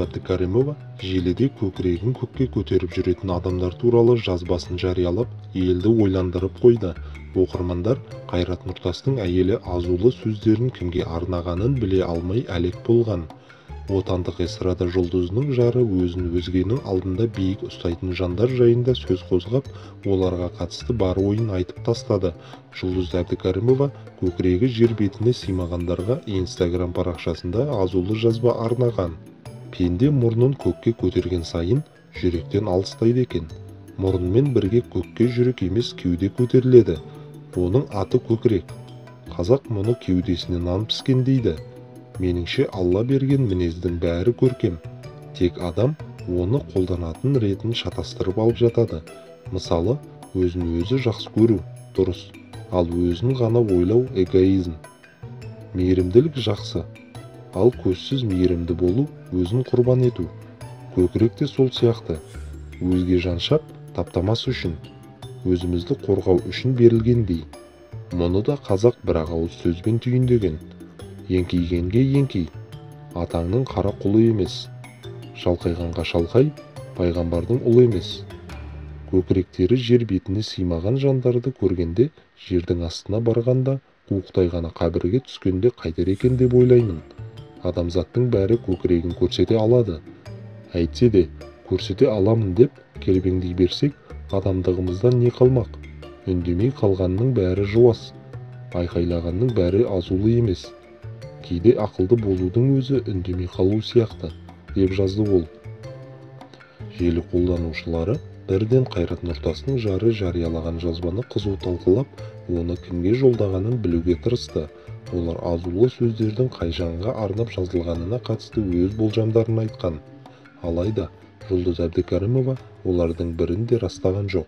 Әбдікәрімова желіде көкірегін көкке көтеріп жүретін адамдар туралы жазбасын жариялап, елді ойландырып қойды. Оқырмандар Қайрат Нұртастың әйелі азулы сөздерін кімге арнағанын біле алмай әлек болған. Отандық эстрада жұлдызының жары өзін өзгенің алдында биік ұстайтын жандар жайында сөз қозғап, оларға қатысты бар ойын айтып тастады. Жұлдыз Әбдікәрімова көкірегі жер бетіне сыймағандарға Instagram парақшасында азулы жазба арнаған. Пенде мұрнын көкке көтерген сайын жүректен алыстайды екен. Мұрынмен бірге көкке жүрек емес кеуде көтеріледі. Оның аты көкірек. Қазақ мұны кеудесіне нан піскен дейді. Меніңше Алла берген мінездің бәрі көркем. Тек адам оны қолданатын ретін шатастырып алып жатады. Мысалы, өзін өзі жақсы көру дұрыс, ал өзін ғана ойлау эгоизм. Мейірімділік жақсы, ал көзсіз мейірімді болу өзін құрбан ету. Көкірек те сол сияқты. Өзге жаншап таптамас үшін, өзімізді қорғау үшін берілгендей. Мұны да қазақ бір-ақ ауыз сөзбен түйіндеген. Еңкейгенге еңкей, атаңның қара құлы емес. Шалқайғанға шалқай, пайғамбардың ұлы емес. Көкіректері жер бетіне сыймаған жандарды көргенде, жердің астына барғанда, қуықтай ғана қабірге түскенде қайтер екен деп ойлаймын. Адамзаттың бәрі көкірегін көрсете алады. Әйтсе де, көрсете аламын деп келбеңдей берсек, адамдығымыздан не қалмақ? Үндемей қалғанның бәрі жуас, айқайлағанның бәрі азулы емес. Кейде ақылды болудың өзі үндемей қалу сияқты, деп жазды ол. Желі қолданушылары бірден Қайрат Нұртастың жары жариялаған жазбаны қызу талқылап, оны кімге жолдағанын білуге тырысты. Олар азулы сөздердің қай жанға арнап жазылғанына қатысты өз болжамдарын айтқан. Алайда Жұлдыз Әбдікәрімова олардың бірін де растаған жоқ.